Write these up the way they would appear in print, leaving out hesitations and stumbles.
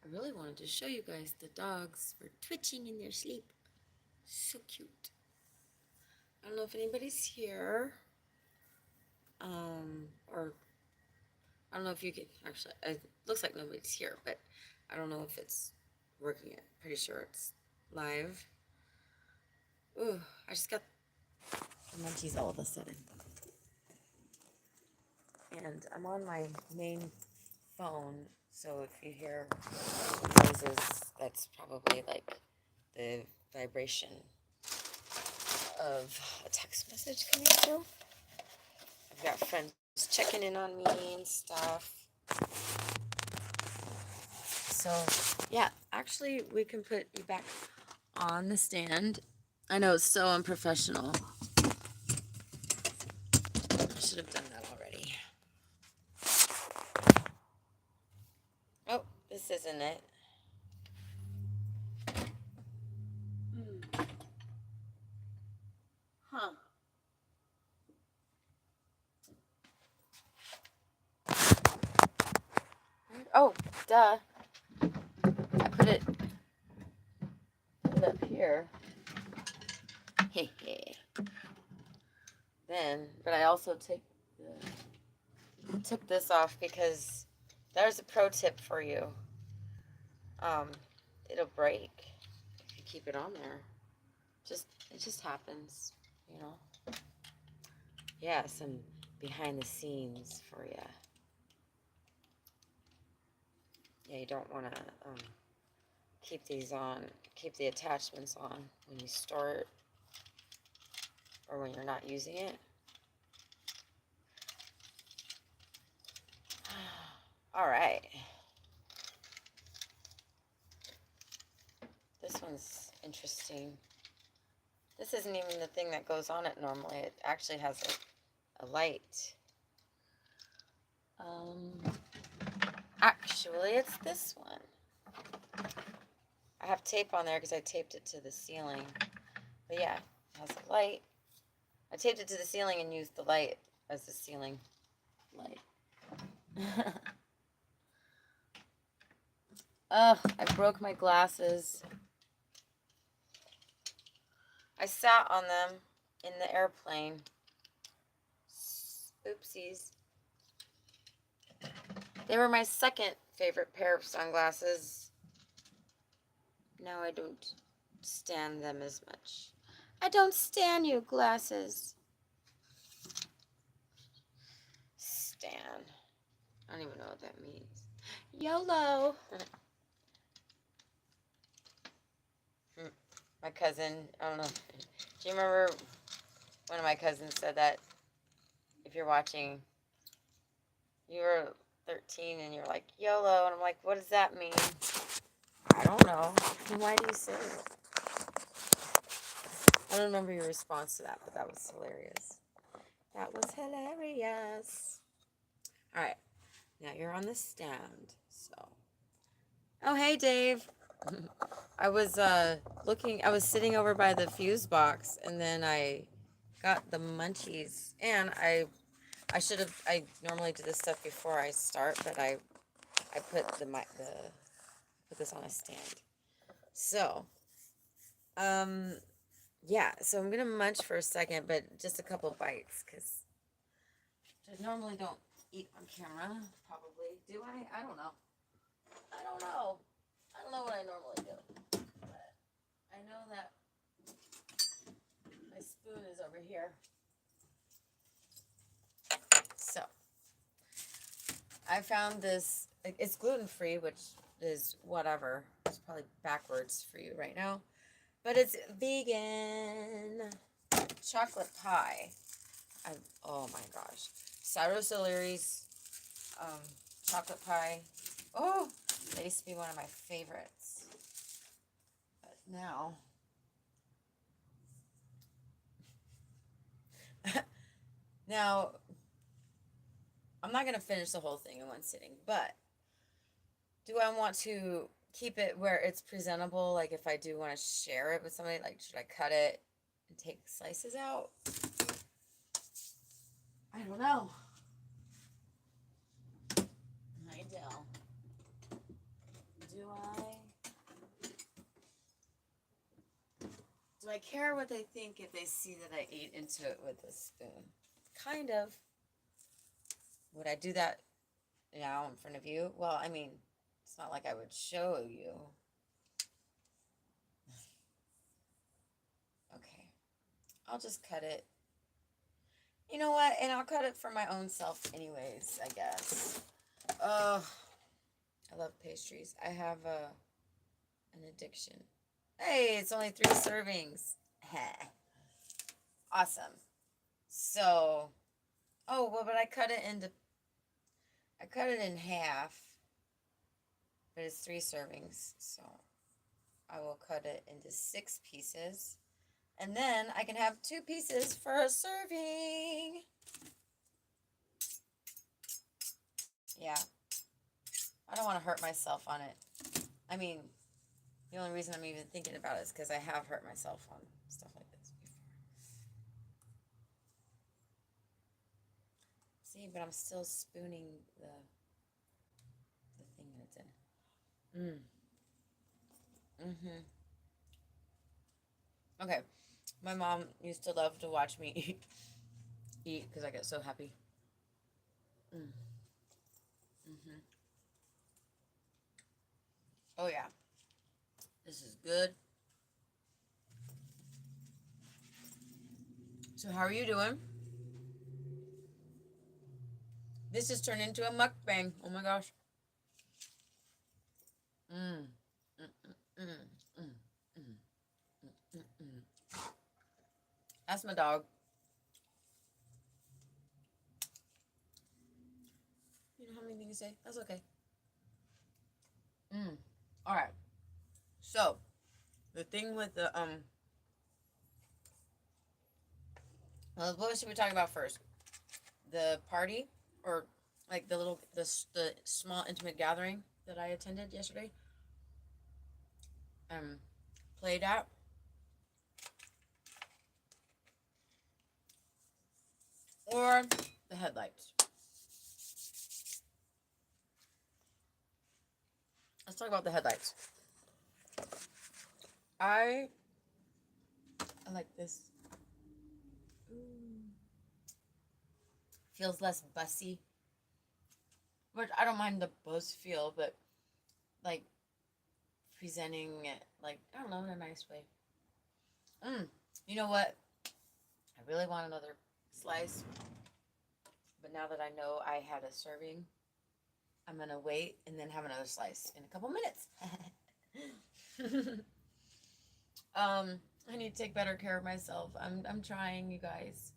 I really wanted to show you guys the dogs were twitching in their sleep. So cute. I don't know if anybody's here. Or I don't know if you can actually, it looks like nobody's here, but I don't know if it's working yet. Pretty sure it's live. Ooh, I just got the munchies all of a sudden. And I'm on my main phone, so if you hear noises, that's probably like the vibration of a text message coming through. I've got friends checking in on me and stuff. So, yeah, actually, we can put you back on the stand. I know it's so unprofessional. I should have done that already. Oh, this isn't it. Huh. Oh, duh. I put it up here. Then, but I also took this off because there's a pro tip for you. It'll break if you keep it on there. It just happens, you know. Yeah, some behind the scenes for you. Yeah, you don't want to keep these on, keep the attachments on when you store it or when you're not using it. All right. This one's interesting. This isn't even the thing that goes on it normally. It actually has a light. Actually, it's this one. I have tape on there because I taped it to the ceiling. But yeah, it has a light. I taped it to the ceiling and used the light as the ceiling light. Ugh, I broke my glasses. I sat on them in the airplane. Oopsies. They were my second favorite pair of sunglasses. Now I don't stand them as much. I don't stand you, glasses. Stan. I don't even know what that means. YOLO. My cousin, I don't know. Do you remember one of my cousins said that if you're watching, you were 13 and you're like, YOLO. And I'm like, what does that mean? I don't know. Why do you say it? I don't remember your response to that, but that was hilarious. That was hilarious. All right. Now you're on the stand. So. Oh, hey, Dave. I was I was sitting over by the fuse box, and then I got the munchies, and I normally do this stuff before I start, but I put put this on a stand. So, yeah, so I'm gonna munch for a second, but just a couple bites, because I normally don't eat on camera, probably. Do I? I don't know. I don't know. I don't know what I normally do. But I know that my spoon is over here. So, I found this, it's gluten-free, which is whatever. It's probably backwards for you right now. But it's vegan chocolate pie. Oh my gosh. Cyrus O'Leary's chocolate pie. Oh, that used to be one of my favorites. But now, now, I'm not going to finish the whole thing in one sitting, but do I want to keep it where it's presentable? Like if I do want to share it with somebody, like should I cut it and take slices out? I don't know. I don't. Do I care what they think if they see that I ate into it with a spoon. Kind of. Would I do that now in front of you? Well, I mean, it's not like I would show you. Okay. I'll just cut it. You know what? And I'll cut it for my own self anyways, I guess. Oh, I love pastries. I have an addiction. Hey, it's only 3 servings. Awesome. So, oh, well, but I cut it in half, but it's 3 servings. So I will cut it into 6 pieces. And then I can have 2 pieces for a serving. Yeah. I don't want to hurt myself on it. I mean, the only reason I'm even thinking about it is because I have hurt myself on stuff like this before. See, but I'm still spooning the thing that it's in. Okay. My mom used to love to watch me eat because I get so happy. Oh, yeah. This is good. So how are you doing? This just turned into a mukbang. Oh my gosh. That's my dog. You know how many things to say? That's okay. All right. So, the thing with the well, what should we talk about first? The party, or like the small intimate gathering that I attended yesterday. Played at. Or the headlights. Let's talk about the headlights. I like this. Feels less bussy. But I don't mind the buzz feel, but like presenting it, like, I don't know, in a nice way. You know what? I really want another slice. But now that I know I had a serving, I'm going to wait and then have another slice in a couple minutes. I need to take better care of myself. I'm trying, you guys.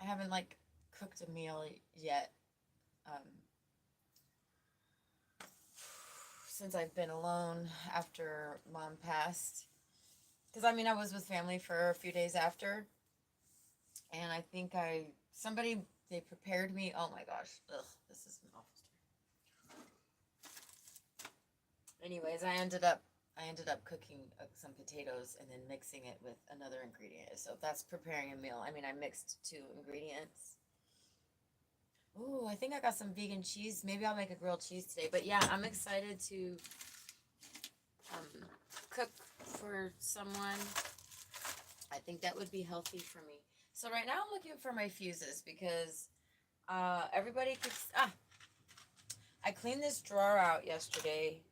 I haven't like cooked a meal yet. Since I've been alone after Mom passed. Because I mean, I was with family for a few days after. And I think they prepared me. Oh my gosh. Ugh, this is an awful story. Anyways, I ended up cooking some potatoes and then mixing it with another ingredient. So that's preparing a meal. I mean, I mixed 2 ingredients. Ooh, I think I got some vegan cheese. Maybe I'll make a grilled cheese today. But yeah, I'm excited to cook for someone. I think that would be healthy for me. So right now I'm looking for my fuses because everybody keeps... I cleaned this drawer out yesterday.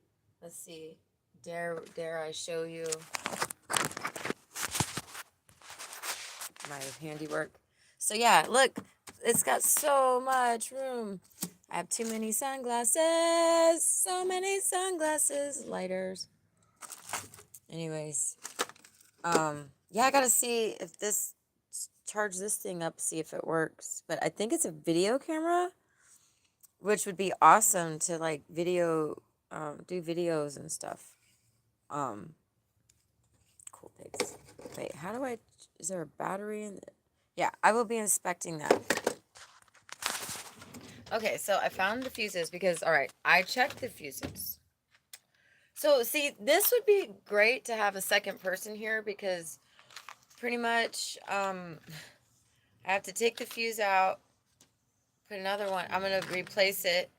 Let's see. Dare I show you my handiwork? So yeah, look. It's got so much room. I have too many sunglasses. So many sunglasses. Lighters. Anyways. Yeah, I gotta see if charge this thing up, see if it works. But I think it's a video camera, which would be awesome to like do videos and stuff. Cool pigs. Wait, is there a battery in it? Yeah, I will be inspecting that. Okay, so I found the fuses because, all right, I checked the fuses. So, see, this would be great to have a second person here because pretty much I have to take the fuse out, put another one. I'm going to replace it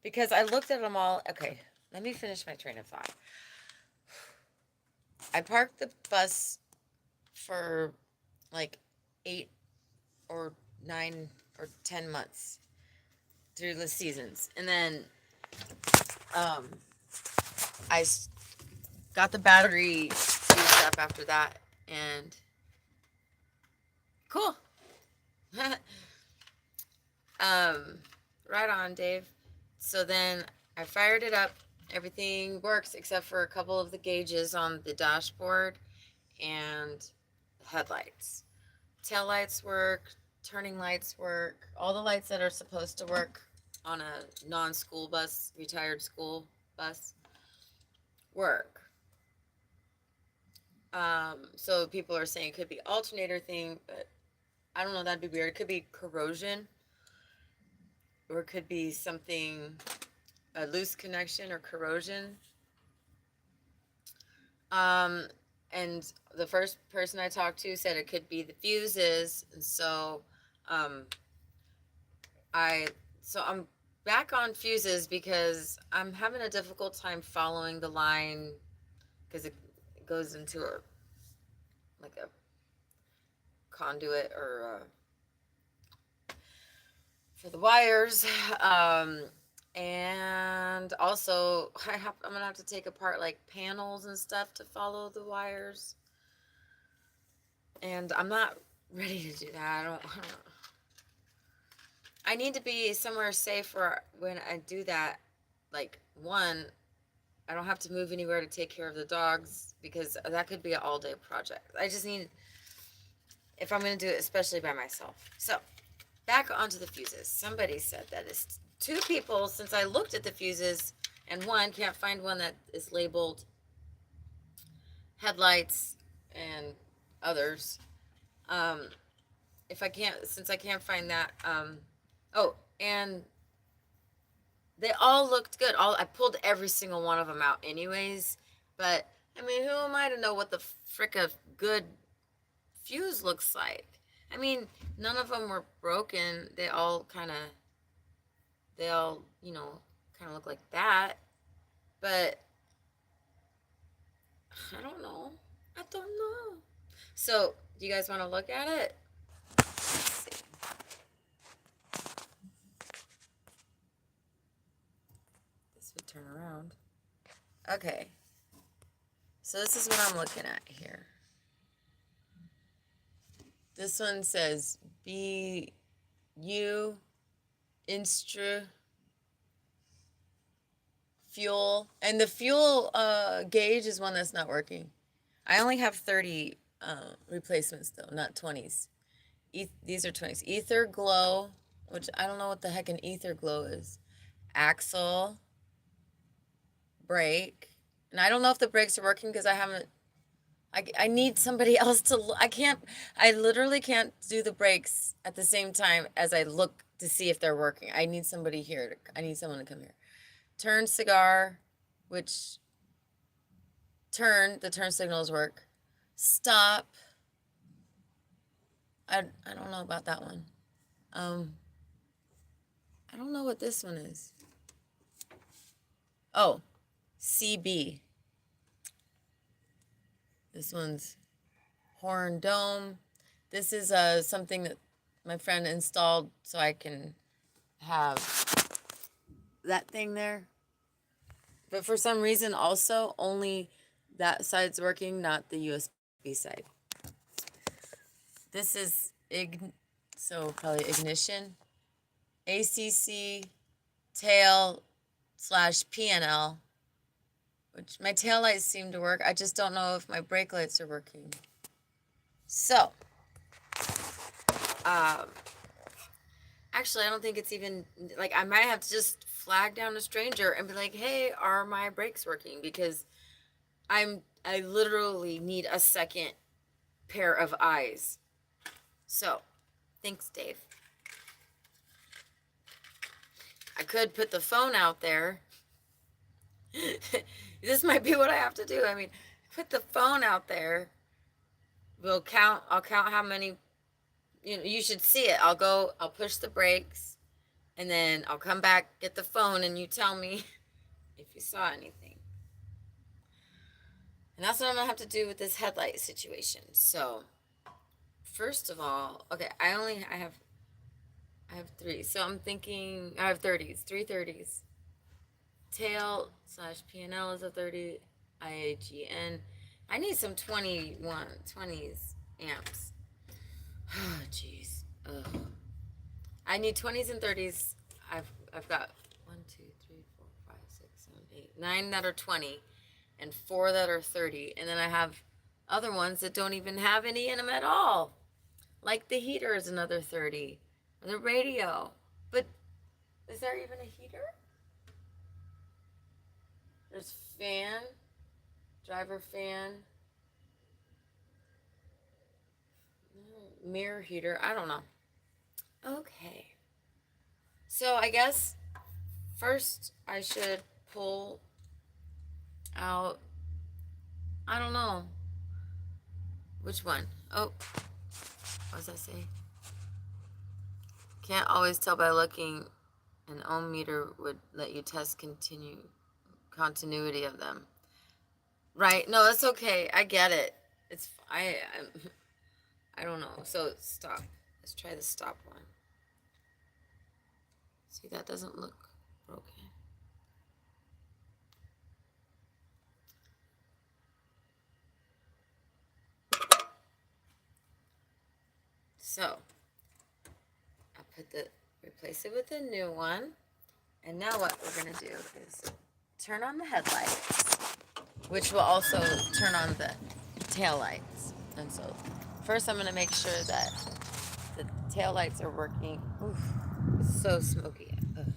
because I looked at them all. Okay, let me finish my train of thought. I parked the bus for like 8 or 9 or 10 months through the seasons. And then um, I got the battery used up after that. And cool. Right on, Dave. So then I fired it up. Everything works except for a couple of the gauges on the dashboard and headlights. Tail lights work, turning lights work, all the lights that are supposed to work on a non-school bus, retired school bus, work. So people are saying it could be alternator thing, but I don't know, that'd be weird. It could be corrosion, or it could be something, a loose connection or corrosion. And the first person I talked to said it could be the fuses, and so I'm back on fuses because I'm having a difficult time following the line because it goes into a conduit or for the wires. And also I'm gonna have to take apart like panels and stuff to follow the wires, and I'm not ready to do that. I don't I need to be somewhere safe for when I do that. Like, one, I don't have to move anywhere to take care of the dogs, because that could be an all day project. I just need, if I'm going to do it, especially by myself. So, back onto the fuses. Somebody said that it's 2 people since I looked at the fuses, and one can't find one that is labeled headlights and others. If I can't, since I can't find that, oh, and they all looked good. I pulled every single one of them out anyways, but I mean, who am I to know what the frick of good fuse looks like? I mean, none of them were broken. They all, you know, kind of look like that, but I don't know. I don't know. So, do you guys want to look at it? Let's see. This would turn around. Okay. So this is what I'm looking at here. This one says BU Instra Fuel. And the fuel gauge is one that's not working. I only have 30 replacements though, not 20s. These are 20s. Ether Glow, which I don't know what the heck an Ether Glow is. Axle, brake. And I don't know if the brakes are working because I haven't, I need somebody else to, I literally can't do the brakes at the same time as I look to see if they're working. I need somebody here. I need someone to come here. Turn cigar, which the turn signals work. Stop. I don't know about that one. I don't know what this one is. Oh, CB. This one's horn dome. This is something that my friend installed so I can have that thing there. But for some reason also only that side's working, not the USB side. This is so probably ignition, ACC, tail / PNL, which my tail lights seem to work. I just don't know if my brake lights are working. So, actually, I don't think it's even, like, I might have to just flag down a stranger and be like, hey, are my brakes working? Because I literally need a second pair of eyes. So, thanks, Dave. I could put the phone out there. This might be what I have to do. I mean, put the phone out there. I'll count how many, you should see it. I'll push the brakes, and then I'll come back, get the phone, and you tell me if you saw anything. And that's what I'm going to have to do with this headlight situation. So, first of all, okay, I have 3. So I'm thinking I have 30s, 330s. Tail / P&L is a 30. IAGN. I need some 20s amps. Oh, jeez. I need 20s and 30s. I've got 1, 2, 3, 4, 5, 6, 7, 8, 9 that are 20, and 4 that are 30, and then I have other ones that don't even have any in them at all. Like the heater is another 30, and the radio. But is there even a heater? There's fan, driver fan, mirror heater. I don't know. Okay. So I guess first I should pull out, I don't know. Which one? Oh, what does that say? Can't always tell by looking. An ohm meter would let you test continuity of them. Right? No, that's okay. I get it. It's I don't know. So stop. Let's try the stop one. See, that doesn't look broken. So I'll replace it with a new one. And now what we're going to do is turn on the headlights, which will also turn on the tail lights. And so first I'm going to make sure that the tail lights are working. Oof, it's so smoky. Ugh.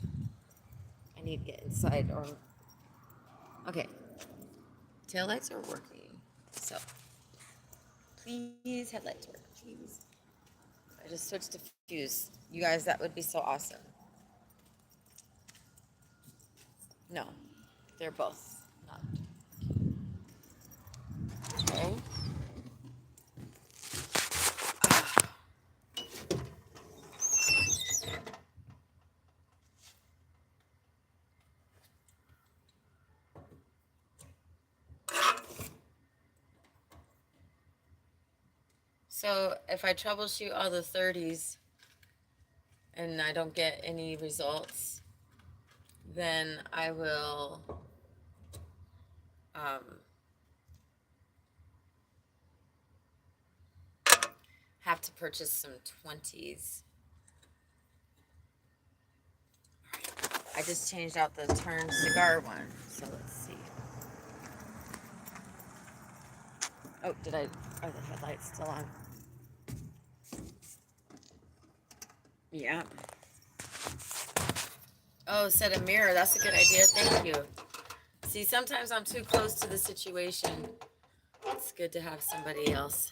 I need to get inside. Okay, tail lights are working. So please, headlights work, please. I just switched to fuse. You guys, that would be so awesome. No, they're both not. Okay. So if I troubleshoot all the 30s and I don't get any results, then I will have to purchase some 20s. I just changed out the turn cigar one, so let's see. Oh, are the headlights still on? Yeah. Oh, set a mirror. That's a good idea. Thank you. See, sometimes I'm too close to the situation. It's good to have somebody else.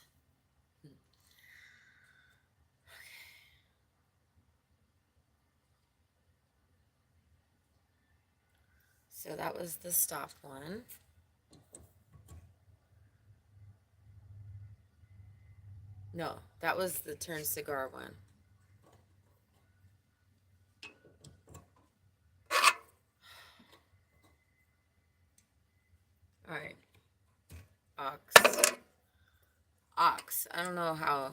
So that was the stop one. No, that was the turn cigar one. All right. Aux. I don't know how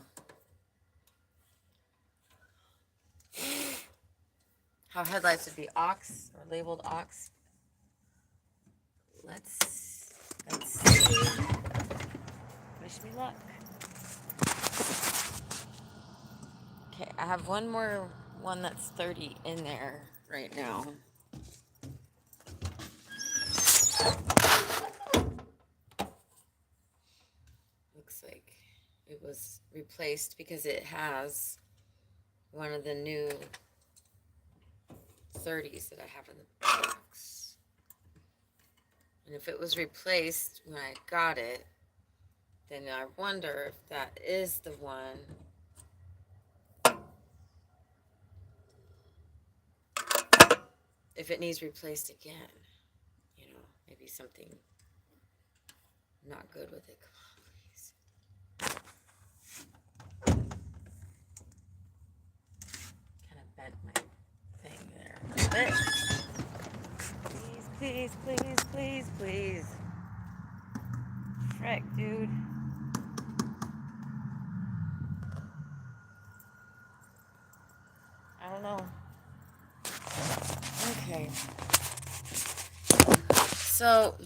headlights would be aux or labeled aux. Let's see. Wish me luck. Okay, I have one more one that's 30 in there right now. Looks like it was replaced because it has one of the new 30s that I have in the box. And if it was replaced when I got it, then I wonder if that is the one. If it needs replaced again, you know, maybe something not good with it. Come on, please. Kind of bent my thing there a little bit. Please, please, please, please, please. frick, dude? I don't know. Okay. So,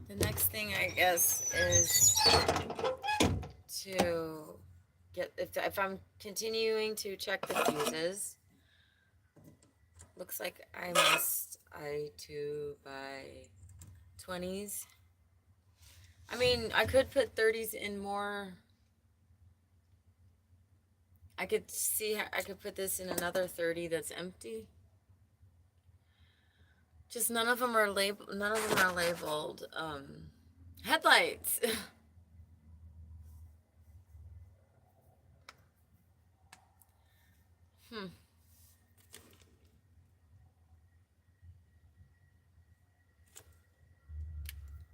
the next thing I guess is to get, if I'm continuing to check the fuses, looks like I missed I2 by 20s. I mean, I could put 30s in more. I could see, I could put this in another 30 that's empty. Just none of them are labeled, headlights.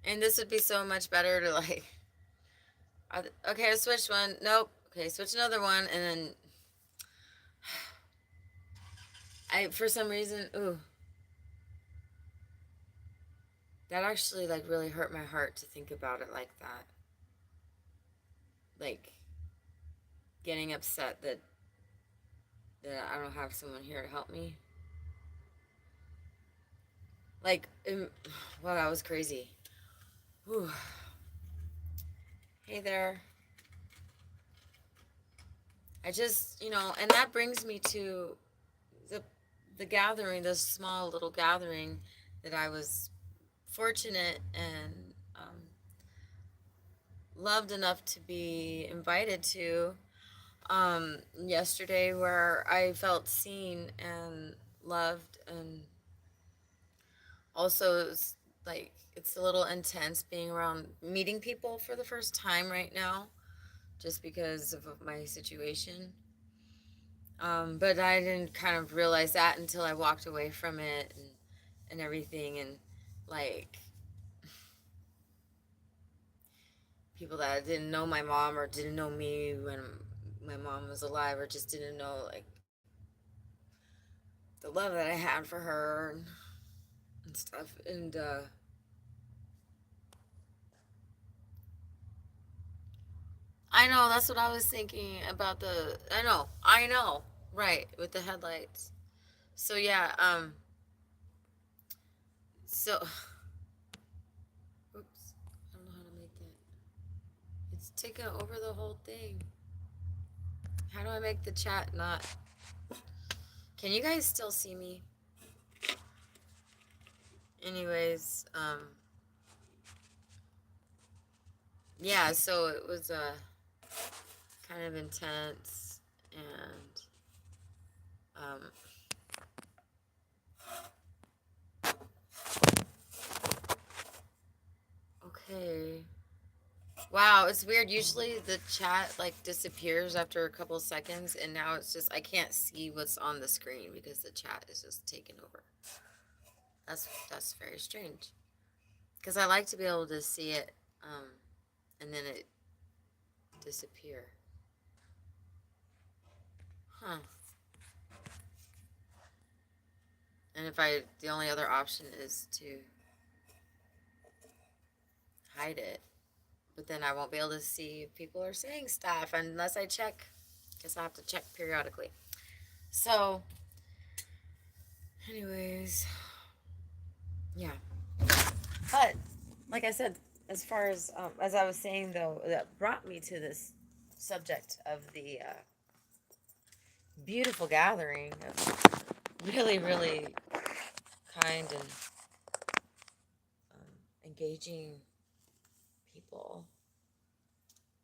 And this would be so much better to like, okay, I switched one. Nope. Okay, switch another one, and then for some reason, ooh, that actually like really hurt my heart to think about it like that. Like getting upset that I don't have someone here to help me. Like, wow, that was crazy. Whew. Hey there. I just, and that brings me to the gathering, this small little gathering that I was fortunate and loved enough to be invited to yesterday, where I felt seen and loved, and also it's like it's a little intense being around meeting people for the first time right now, just because of my situation. But I didn't kind of realize that until I walked away from it and everything, and like people that didn't know my mom or didn't know me when my mom was alive, or just didn't know like the love that I had for her and stuff. And I know, that's what I was thinking about I know, right, with the headlights. So yeah, so oops, I don't know how to make that. It's taking over the whole thing. How do I make the chat not? Can you guys still see me? Anyways, yeah, so it was kind of intense, and okay. Wow, it's weird. Usually the chat like disappears after a couple seconds, and now it's just I can't see what's on the screen because the chat is just taken over. That's very strange. Because I like to be able to see it, and then it disappear. Huh. And if the only other option is to hide it, but then I won't be able to see if people are saying stuff unless I check. Guess I have to check periodically. So, anyways, yeah. But like I said, as far as I was saying though, that brought me to this subject of the beautiful gathering of really, really kind and engaging people.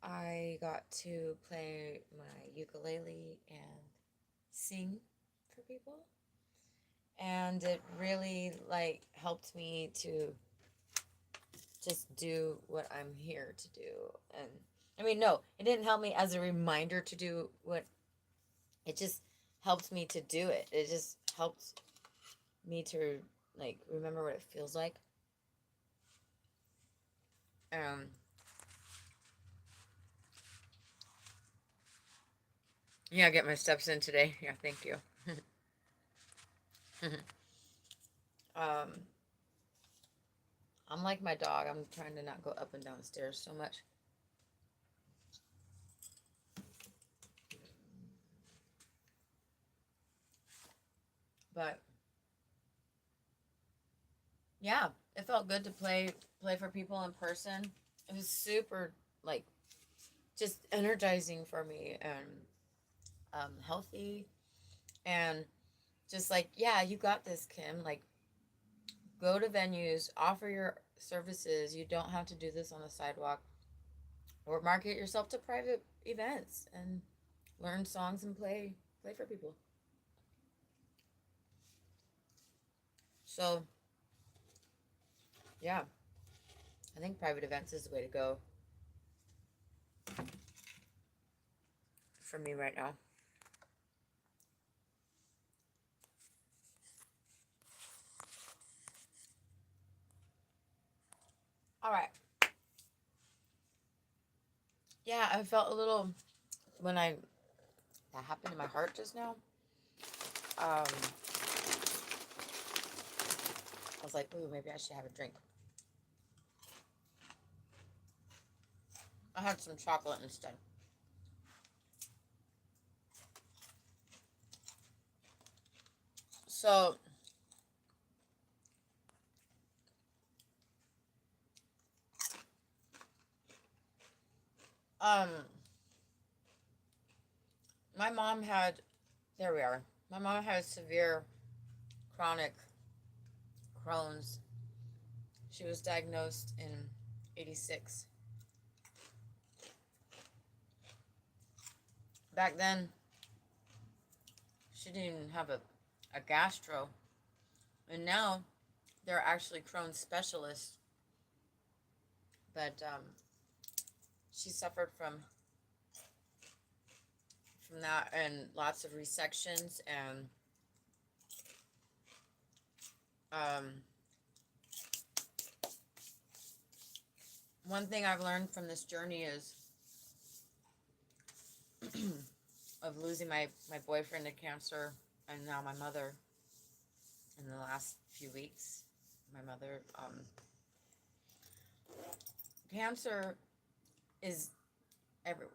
I got to play my ukulele and sing for people, and it really like helped me to just do what I'm here to do. And I mean, no, it didn't help me as a reminder to do what, it just helped me to do it. It just helped me to like remember what it feels like. Yeah, I get my steps in today. Yeah, thank you. um I'm like my dog. I'm trying to not go up and down the stairs so much. But yeah, it felt good to play for people in person. It was super like just energizing for me and healthy and just like, yeah, you got this, Kim. Like, go to venues, offer your services. You don't have to do this on the sidewalk, or market yourself to private events and learn songs and play for people. So yeah, I think private events is the way to go for me right now. All right. Yeah, I felt a little when that happened in my heart just now. I was like, ooh, maybe I should have a drink. I had some chocolate instead. So, um, my mom had, there we are. My mom had severe chronic Crohn's. She was diagnosed in 86. Back then, she didn't even have a gastro. And now, they're actually Crohn's specialists. But she suffered from that and lots of resections and um, one thing I've learned from this journey is of losing my boyfriend to cancer and now my mother in the last few weeks. My mother, cancer is everywhere.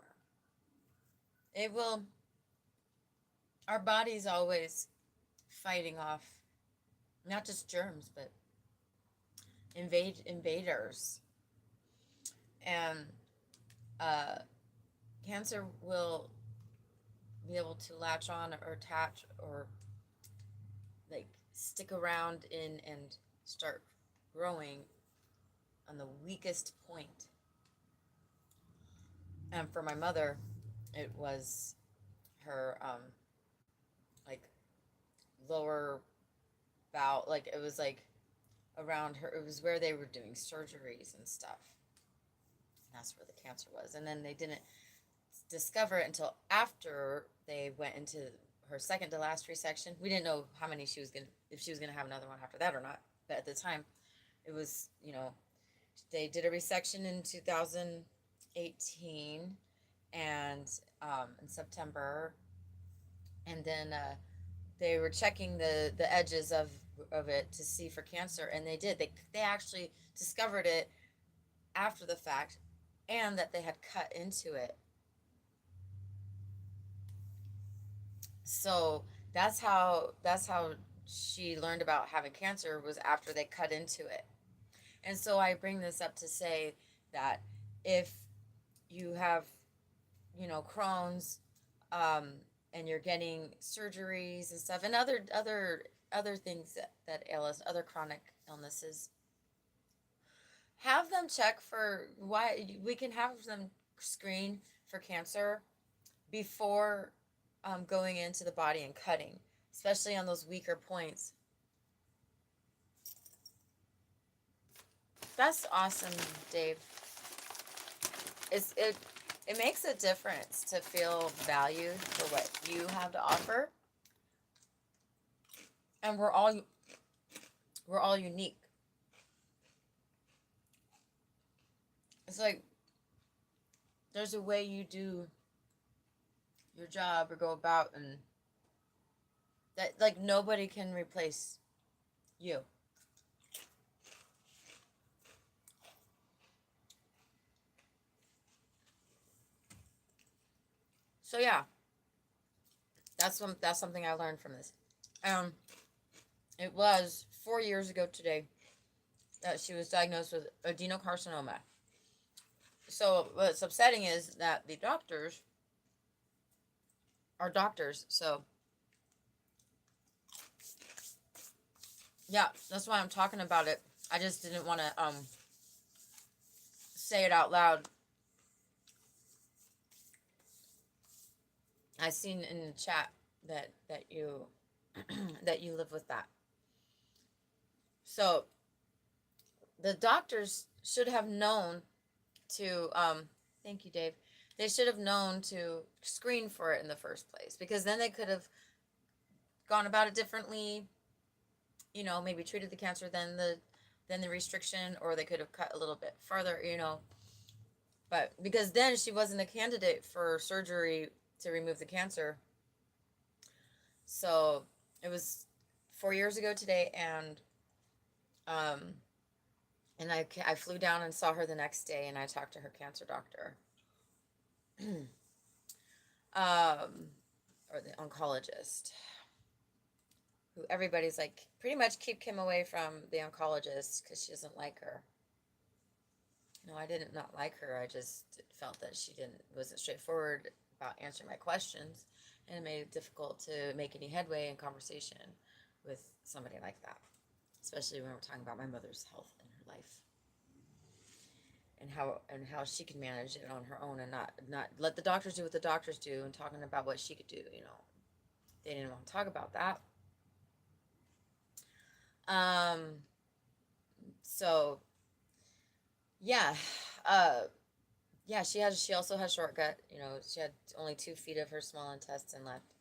It will, our body's always fighting off not just germs, but invaders. And uh, cancer will be able to latch on or attach or like stick around in and start growing on the weakest point. And for my mother, it was her like lower bowel, like it was like around her. It was where they were doing surgeries and stuff. That's where the cancer was, and then they didn't discover it until after they went into her second to last resection. We didn't know how many she was gonna, if she was gonna have another one after that or not. But at the time, it was, they did a resection in 2018 and in September, and then they were checking the edges of it to see for cancer, and they did. They actually discovered it after the fact, and that they had cut into it. So that's how she learned about having cancer, was after they cut into it. And so I bring this up to say that if you have, Crohn's, um, and you're getting surgeries and stuff, and other things that ail us, other chronic illnesses, have them check for why. We can have them screen for cancer before going into the body and cutting, especially on those weaker points. That's awesome, Dave. It makes a difference to feel valued for what you have to offer, and we're all unique. It's like there's a way you do your job or go about, and that like nobody can replace you. So yeah, that's something I learned from this. It was 4 years ago today that she was diagnosed with adenocarcinoma. So what's upsetting is that the doctors are doctors. So yeah, that's why I'm talking about it. I just didn't want to say it out loud. I seen in the chat that you that you live with that. So the doctors should have known to thank you, Dave. They should have known to screen for it in the first place, because then they could have gone about it differently. You know, maybe treated the cancer than the restriction, or they could have cut a little bit further, you know. But because then she wasn't a candidate for surgery to remove the cancer. So it was 4 years ago today, and I flew down and saw her the next day, and I talked to her cancer doctor, or the oncologist, who everybody's like, pretty much keep Kim away from the oncologist because she doesn't like her. No, I didn't not like her. I just felt that she wasn't straightforward about answering my questions, and it made it difficult to make any headway in conversation with somebody like that, especially when we're talking about my mother's health and her life, and how she can manage it on her own, and not let the doctors do what the doctors do, and talking about what she could do. You know, they didn't want to talk about that. So yeah, yeah, she also has short gut. You know, she had only 2 feet of her small intestine left.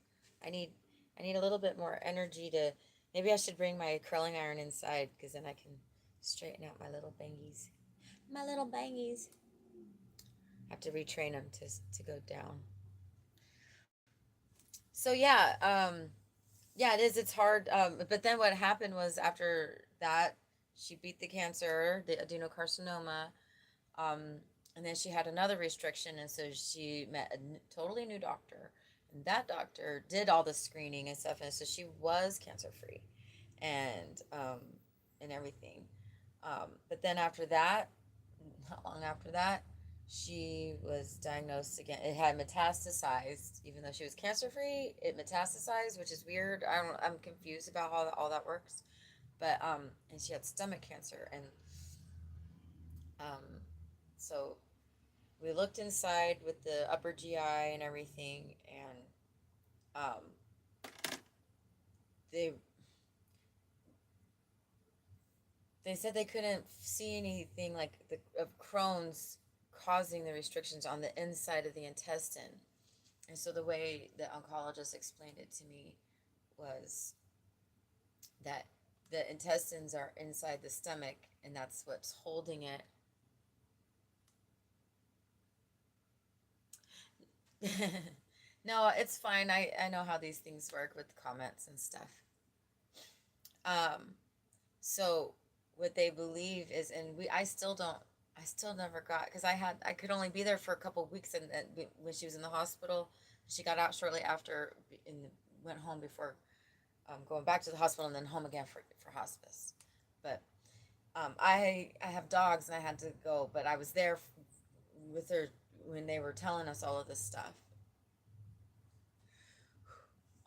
I need a little bit more energy to. Maybe I should bring my curling iron inside, because then I can straighten out my little bangies. My little bangies. I have to retrain them to go down. So yeah, yeah, it is. It's hard. But then what happened was, after that, she beat the cancer, the adenocarcinoma. And then she had another restriction, and so she met a totally new doctor, and that doctor did all the screening and stuff, and so she was cancer free, and everything. But then after that, not long after that, she was diagnosed again. It had metastasized, even though she was cancer free. It metastasized, which is weird. I'm confused about how all that works. But and she had stomach cancer, and um, so we looked inside with the upper GI and everything, and they said they couldn't see anything like of Crohn's causing the restrictions on the inside of the intestine. And so the way the oncologist explained it to me was that the intestines are inside the stomach, and that's what's holding it. No, it's fine. I know how these things work with comments and stuff. So what they believe is, and I still never got, because I could only be there for a couple of weeks, and when she was in the hospital, she got out shortly after, and went home before going back to the hospital, and then home again for hospice. But I have dogs, and I had to go, but I was there with her when they were telling us all of this stuff.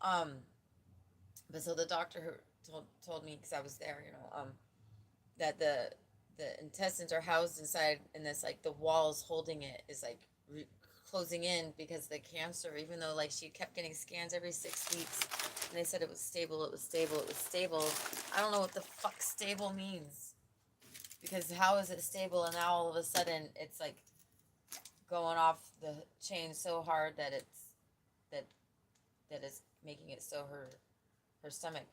But so the doctor who told me, because I was there, you know, that the intestines are housed inside, and this, like, the walls holding it is like closing in, because the cancer, even though like she kept getting scans every 6 weeks, and they said it was stable, it was stable, it was stable. I don't know what the fuck stable means, because how is it stable, and now all of a sudden it's like going off the chain so hard that is making it so her stomach,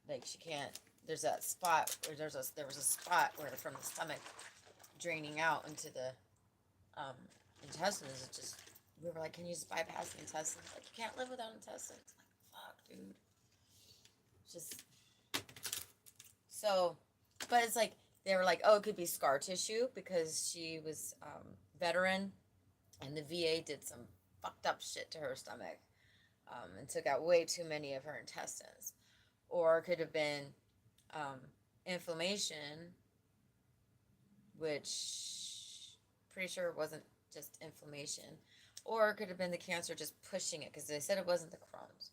like, she can't. There's that spot where there was a spot where, from the stomach draining out into the intestines. It just, we were like, can you just bypass the intestines? Like, you can't live without intestines. Like, fuck, dude. Just so, but it's like, they were like, oh, it could be scar tissue, because she was veteran, and the VA did some fucked up shit to her stomach, and took out way too many of her intestines. Or it could have been inflammation, which pretty sure it wasn't just inflammation. Or it could have been the cancer just pushing it, because they said it wasn't the Crohn's.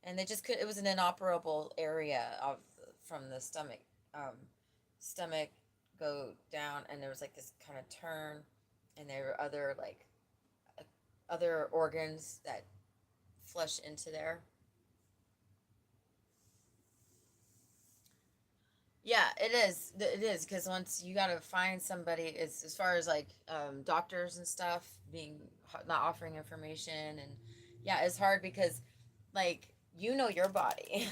And they just could, it was an inoperable area of from the stomach. Stomach go down, and there was like this kind of turn, and there were other like other organs that flush into there. Yeah, it is. It is, because once you gotta find somebody, it's as far as like doctors and stuff being not offering information, and yeah, it's hard because like you know your body.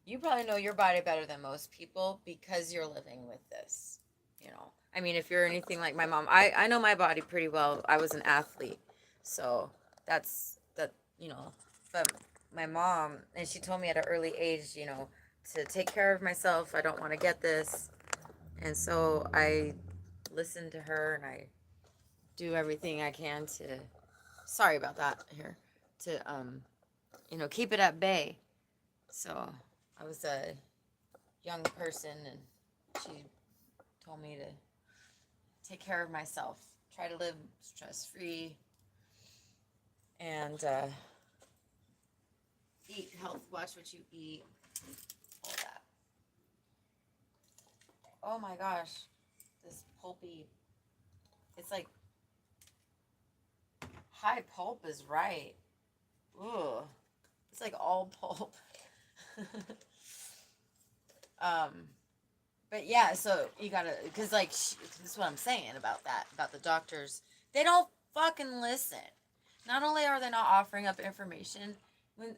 You probably know your body better than most people because you're living with this. You know, I mean, if you're anything like my mom, I know my body pretty well. I was an athlete, so that's that. You know, but my mom, and she told me at an early age, you know, to take care of myself. I don't want to get this, and so I listen to her and I do everything I can to. Sorry about that here. To you know, keep it at bay. So I was a young person, and she told me to take care of myself, try to live stress free, and eat health. Watch what you eat. All that. Oh my gosh, this pulpy. It's like high pulp is right. Ooh, it's like all pulp. um, but yeah, so you gotta, cause like this is what I'm saying about the doctors. They don't fucking listen. Not only are they not offering up information, when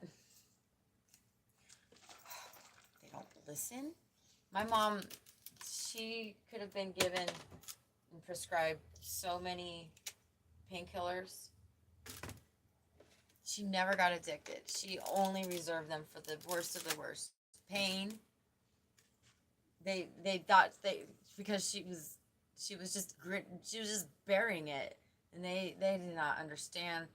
they don't listen. My mom, she could have been given and prescribed so many painkillers. She never got addicted. She only reserved them for the worst of the worst pain. They thought because she was just burying it, and they did not understand.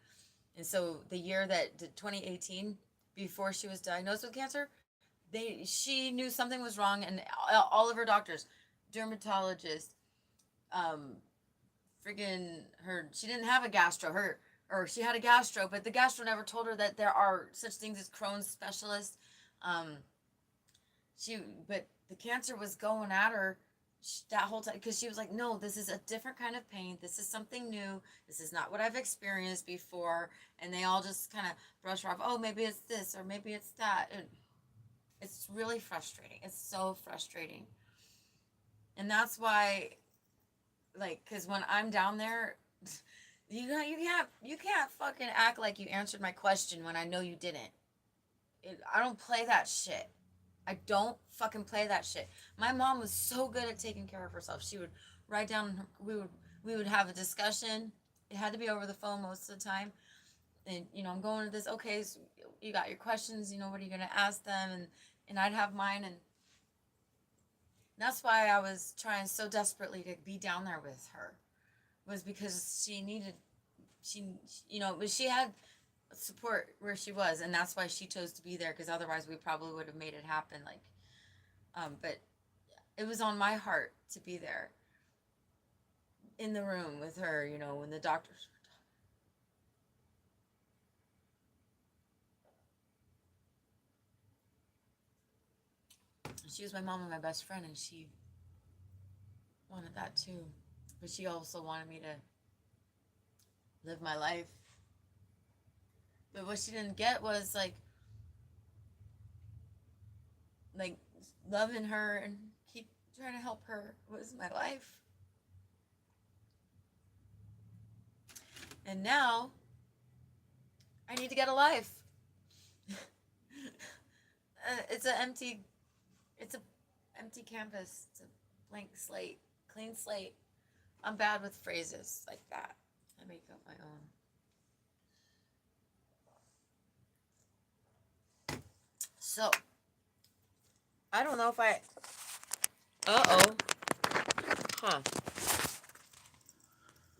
And so the year that 2018, before she was diagnosed with cancer, she knew something was wrong, and all of her doctors, dermatologists, um, friggin' she didn't have a gastro, or she had a gastro, but the gastro never told her that there are such things as Crohn's specialists. Um, but the cancer was going at her that whole time, because she was like, no, this is a different kind of pain. This is something new. This is not what I've experienced before. And they all just kind of brush her off. Oh, maybe it's this, or maybe it's that. And it's really frustrating. It's so frustrating. And that's why, like, because when I'm down there, you can't fucking act like you answered my question when I know you didn't. I don't play that shit. I don't fucking play that shit. My mom was so good at taking care of herself. She would write down. We would have a discussion. It had to be over the phone most of the time. And you know, I'm going to this. Okay, so you got your questions. You know, what are you gonna ask them? And I'd have mine. And that's why I was trying so desperately to be down there with her, was because you know, but she had support where she was, and that's why she chose to be there, because otherwise we probably would have made it happen. Like, but it was on my heart to be there in the room with her, you know, when the doctors were talking. She was my mom and my best friend, and she wanted that too, but she also wanted me to live my life. But what she didn't get was like loving her and keep trying to help her was my life. And now I need to get a life. It's an empty canvas. It's a blank slate, clean slate. I'm bad with phrases like that. I make up my own. So I don't know if I. Uh-oh. Huh.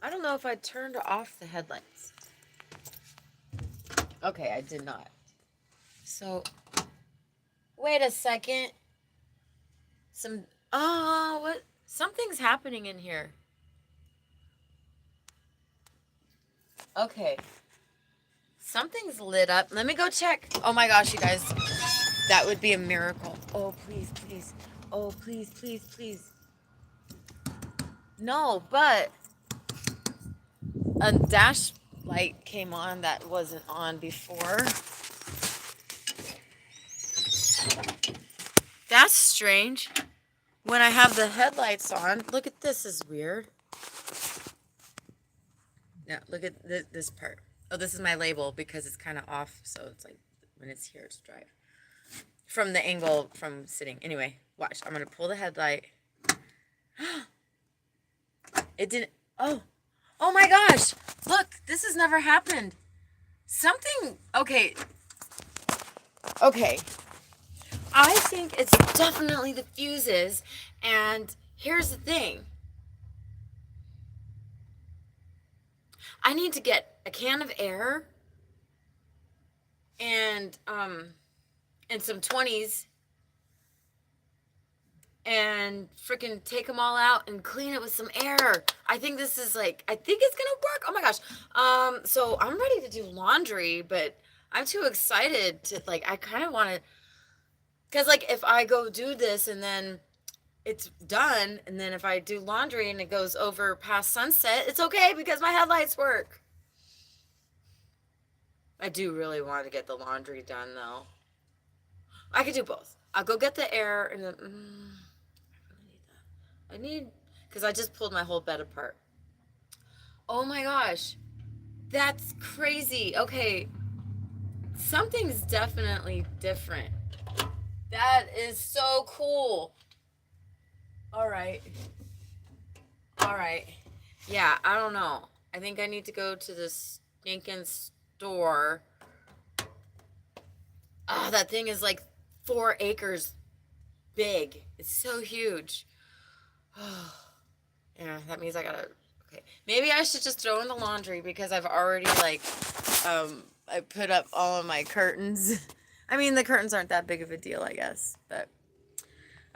I don't know if I turned off the headlights. Okay, I did not. So, wait a second. What? Something's happening in here. Okay. Something's lit up. Let me go check. Oh my gosh, you guys. That would be a miracle. Oh, please, please. Oh, please, please, please. No, but a dash light came on that wasn't on before. That's strange. When I have the headlights on, look at this is weird. Yeah, look at this part. Oh, this is my label because it's kind of off, so it's like when it's here, it's drive. From the angle from sitting. Anyway, watch. I'm going to pull the headlight. It didn't. Oh my gosh. Look, this has never happened. Something. Okay. I think it's definitely the fuses. And here's the thing. I need to get a can of air and some 20s and freaking take them all out and clean it with some air. I think this is like, I think it's gonna work. Oh my gosh. So I'm ready to do laundry, but I'm too excited to, like, I kind of want to, because like if I go do this and then it's done, and then if I do laundry and it goes over past sunset, it's okay because my headlights work. I do really want to get the laundry done though. I could do both. I'll go get the air and then I need, because I just pulled my whole bed apart. Oh my gosh. That's crazy. Okay. Something's definitely different. That is so cool. All right. Yeah, I don't know. I think I need to go to this stinking store. That thing is like 4 acres big. It's so huge. Yeah, that means I gotta. Okay, maybe I should just throw in the laundry because I've already like, I put up all of my curtains. I mean, the curtains aren't that big of a deal, I guess, but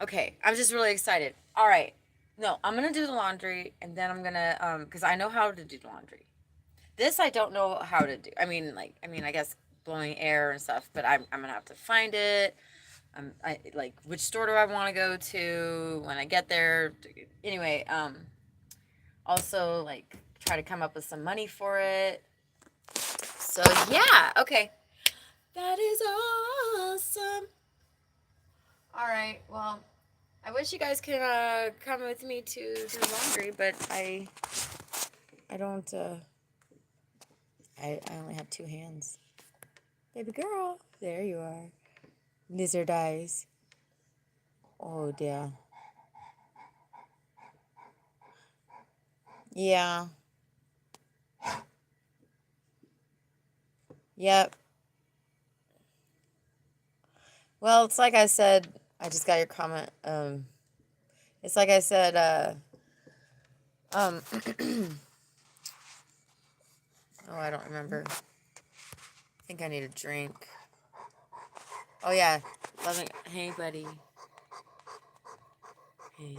okay. I'm just really excited. All right, no, I'm gonna do the laundry and then I'm gonna because I know how to do laundry. This I don't know how to do. I mean, I guess blowing air and stuff, but I'm gonna have to find it. I like, which store do I want to go to when I get there? Anyway, also like try to come up with some money for it. So yeah, okay. That is awesome. All right, well, I wish you guys could come with me to do laundry, but I don't. I only have 2 hands. Baby girl, there you are. Lizard eyes. Oh dear. Yeah. Yep. Well, it's like I said, I just got your comment. It's like I said, oh, I don't remember. I think I need a drink. Oh yeah, loving. Hey, buddy. Hey.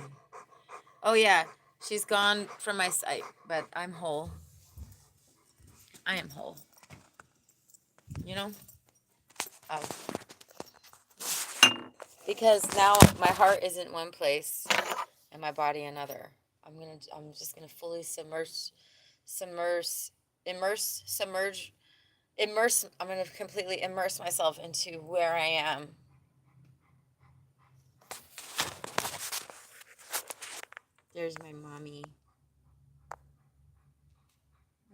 Oh yeah, she's gone from my sight, but I'm whole. I am whole. You know? Oh. Because now my heart is in one place and my body another. I'm just gonna fully immerse. I'm gonna completely immerse myself into where I am. There's my mommy.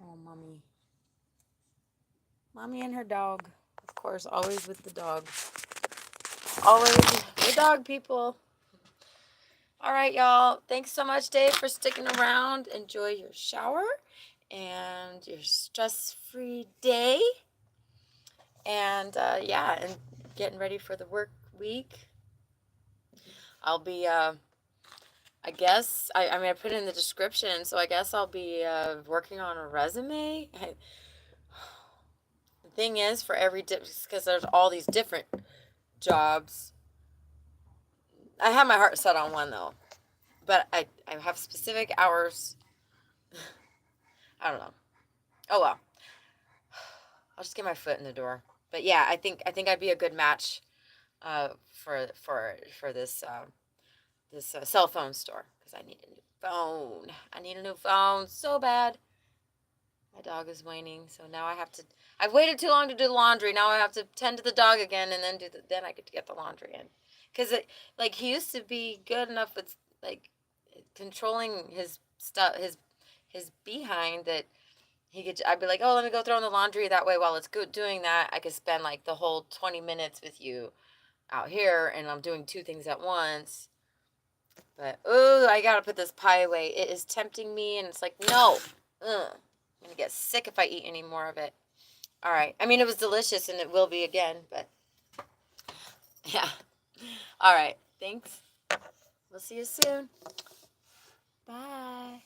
Oh, mommy. Mommy and her dog. Of course, always with the dog. Always the dog, people. All right, y'all. Thanks so much, Dave, for sticking around. Enjoy your shower and your stress-free day. And yeah, and getting ready for the work week. I'll be, I guess, I mean, I put it in the description, so I guess I'll be working on a resume. thing is, for every because there's all these different jobs. I have my heart set on one though, but I have specific hours. I don't know. Oh well, I'll just get my foot in the door. But yeah, I think I'd be a good match for this this cell phone store because I need a new phone. I need a new phone so bad. My dog is whining, so now I have to. I've waited too long to do the laundry. Now I have to tend to the dog again, and then then I get to get the laundry in. Because like he used to be good enough with like controlling his stuff, his behind that he could. I'd be like, oh, let me go throw in the laundry. That way, while it's good doing that, I could spend like the whole 20 minutes with you out here, and I'm doing two things at once. But oh, I gotta put this pie away. It is tempting me, and it's like no. Ugh. I'm going to get sick if I eat any more of it. All right. I mean, it was delicious, and it will be again, but yeah. All right. Thanks. We'll see you soon. Bye.